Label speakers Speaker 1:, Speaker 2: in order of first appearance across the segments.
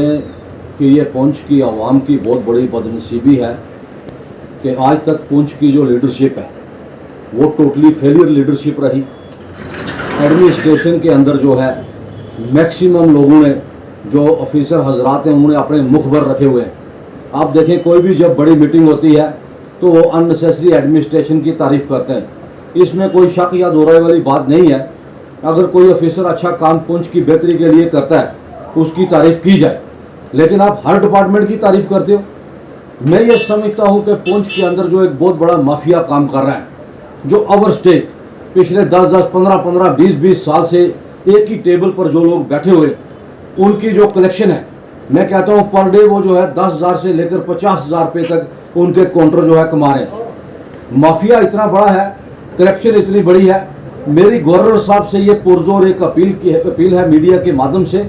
Speaker 1: समझें कि ये पुंछ की आवाम की बहुत बड़ी बदनसीबी है कि आज तक पुंछ की जो लीडरशिप है वो टोटली फेलियर लीडरशिप रही। एडमिनिस्ट्रेशन के अंदर जो है मैक्सिमम लोगों ने, जो ऑफिसर हजरात हैं, उन्होंने अपने मुख भर रखे हुए हैं। आप देखें, कोई भी जब बड़ी मीटिंग होती है तो वो अननेसेसरी एडमिनिस्ट्रेशन की तारीफ करते हैं। इसमें कोई शक या दोहराई वाली बात नहीं है। अगर कोई ऑफिसर अच्छा काम पुंछ की बेहतरी के लिए करता है उसकी तारीफ की जाए, लेकिन आप हर डिपार्टमेंट की तारीफ करते हो। मैं ये समझता हूँ कि पुंछ के अंदर जो एक बहुत बड़ा माफिया काम कर रहा है, जो ओवर स्टे पिछले 10-10, 15-15, 20-20 साल से एक ही टेबल पर जो लोग बैठे हुए, उनकी जो कलेक्शन है, मैं कहता हूँ पर डे वो जो है 10,000 से लेकर 50,000 रुपये तक उनके काउंटर जो है कमा रहे हैं। माफिया इतना बड़ा है, करप्शन इतनी बड़ी है। मेरी गवर्नर साहब से ये पुरजोर एक अपील है मीडिया के माध्यम से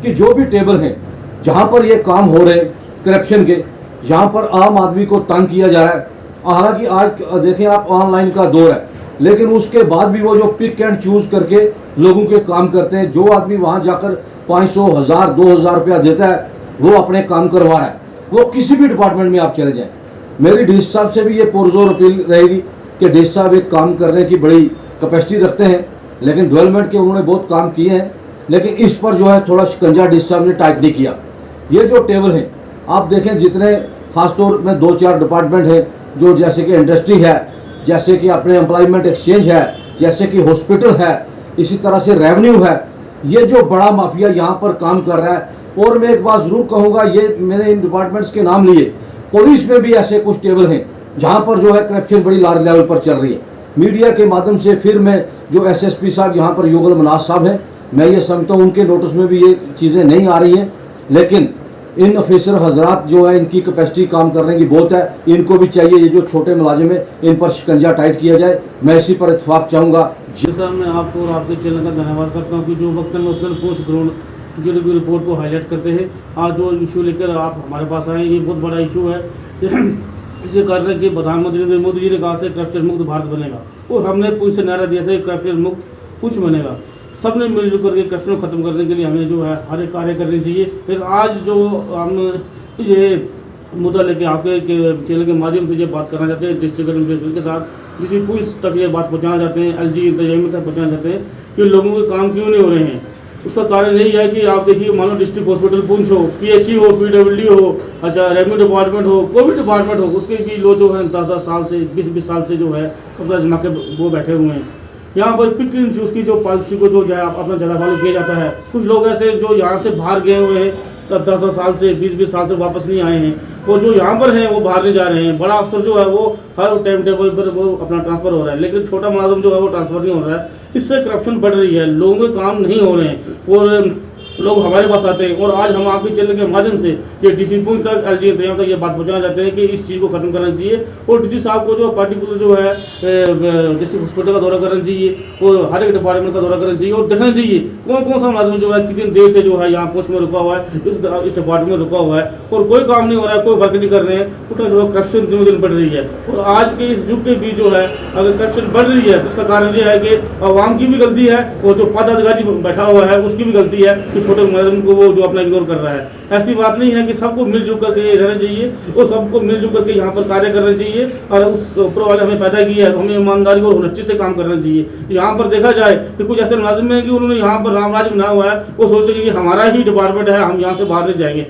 Speaker 1: कि जो भी टेबल हैं जहाँ पर ये काम हो रहे करप्शन के, जहाँ पर आम आदमी को तंग किया जा रहा है, हालांकि आज देखें आप ऑनलाइन का दौर है, लेकिन उसके बाद भी वो जो पिक एंड चूज करके लोगों के काम करते हैं, जो आदमी वहाँ जाकर 500, 1000, 2000 रुपया देता है वो अपने काम करवा रहा है। वो किसी भी डिपार्टमेंट में आप चले जाएं। मेरी डी साहब से भी ये पुरजोर अपील रहेगी कि डी साहब एक काम करने की बड़ी कैपेसिटी रखते हैं, लेकिन डेवलपमेंट के उन्होंने बहुत काम किए हैं, लेकिन इस पर जो है थोड़ा शिकंजा डी साहब ने टाइट नहीं किया। ये जो टेबल हैं आप देखें, जितने खासतौर में 2-4 डिपार्टमेंट हैं, जो जैसे कि इंडस्ट्री है, जैसे कि अपने एम्प्लॉयमेंट एक्सचेंज है, जैसे कि हॉस्पिटल है, इसी तरह से रेवेन्यू है, ये जो बड़ा माफिया यहाँ पर काम कर रहा है। और मैं एक बात जरूर कहूँगा, ये मैंने इन डिपार्टमेंट्स के नाम लिए, पुलिस में भी ऐसे कुछ टेबल हैं जहाँ पर जो है करप्शन बड़ी लार्ज लेवल पर चल रही है। मीडिया के माध्यम से फिर मैं जो एसएसपी साहब यहाँ पर युगल मनाज साहब हैं, मैं ये समझता हूँ उनके नोटिस में भी ये चीज़ें नहीं आ रही हैं, लेकिन इन ऑफिसर हजरात जो है इनकी कैपेसिटी काम करने की बहुत है। इनको भी चाहिए ये जो छोटे मुलाजिम है इन पर शिकंजा टाइट किया जाए। मैं इसी पर इत्तेफाक चाहूँगा।
Speaker 2: जी साहब, मैं आपको और आपके चैनल का धन्यवाद करता हूँ कि जो वक्तन पोस्ट ग्राउंड जो रिपोर्ट को हाईलाइट करते हैं। आज जो इशू लेकर आप हमारे पास आए, ये बहुत बड़ा इशू है। इसे कारण है कि प्रधानमंत्री नरेंद्र मोदी जी ने कहा था करप्शन मुक्त भारत बनेगा, और हमने पुंछ से नारा दिया था करप्शन मुक्त पुंछ बनेगा। सबने मिलजुल करके करप्शन को खत्म करने के लिए हमें जो है हर एक कार्य करने चाहिए। फिर आज जो हम ये मुद्दा लेके आपके चैनल के माध्यम से ये बात करना चाहते हैं डिस्ट्रिक्ट एडमिनिस्ट्रेशन के साथ, किसी पुलिस तक ये बात पहुँचाना चाहते हैं, LG इंतजामिया तक पहुँचाना चाहते हैं कि लोगों के काम क्यों नहीं हो रहे हैं। उसका कारण यही है कि आप देखिए, मान लो डिस्ट्रिक्ट हॉस्पिटल पुंछ हो, PHE हो, PWD हो, अच्छा रेवेन्यू डिपार्टमेंट हो, कोई भी डिपार्टमेंट हो, उसके भी लोग जो है 10-10 साल से 20-20 साल से जो है अपना जमा के वो बैठे हुए हैं। यहाँ पर पिक एंड चूज की जो पॉलिसी को जो है अपना ज़्यादा फॉलो किया जाता है। कुछ लोग ऐसे जो यहाँ से बाहर गए हुए हैं, 10-10 साल से 20-20 साल से वापस नहीं आए हैं, और जो यहाँ पर हैं वो बाहर नहीं जा रहे हैं। बड़ा अफसर जो है वो हर टाइम टेबल पर वो अपना ट्रांसफ़र हो रहा है, लेकिन छोटा मुलाजिम जो है वो ट्रांसफ़र नहीं हो रहा है। इससे करप्शन बढ़ रही है, लोगों के काम नहीं हो रहे हैं और लोग हमारे पास आते हैं। और आज हम आपके चैनल के माध्यम से ये DC पुंछ तक, LG इंतजाम तक ये बात पहुँचाना चाहते हैं कि इस चीज़ को खत्म करना चाहिए। और DC साहब को जो पार्टिकुलर जो है डिस्ट्रिक्ट हॉस्पिटल का दौरा करना चाहिए, और हर एक डिपार्टमेंट का दौरा करना चाहिए, और देखना चाहिए कौन कौन सा मुलाजिम जो है कितनी देर से जो है यहाँ पुंछ में रुका हुआ है, इस डिपार्टमेंट में रुका हुआ है, और कोई काम नहीं हो रहा है, कोई वर्क नहीं कर रहे हैं। उनका जो है करप्शन दिन दिन बढ़ रही है। और आज के इस युग के बीच जो है अगर करप्शन बढ़ रही है तो इसका कारण ये है कि आवाम की भी गलती है, और जो पदाधिकारी बैठा हुआ है उसकी भी गलती है कि छोटे मुलाजिम को वो जो अपना इग्नोर कर रहा है। ऐसी बात नहीं है कि सबको मिलजुल करके रहना चाहिए, और सबको मिलजुल करके यहाँ पर कार्य करना चाहिए। और उस ऊपर वाले हमें पैदा किया है तो हमें ईमानदारी और होनेस्टी से काम करना चाहिए। यहाँ पर देखा जाए कि कुछ ऐसे मुलाजिम हैं कि उन्होंने यहाँ पर राम राज्य बनाया हुआ है, वो सोचते हैं कि हमारा ही डिपार्टमेंट है, हम यहाँ से बाहर नहीं जाएंगे।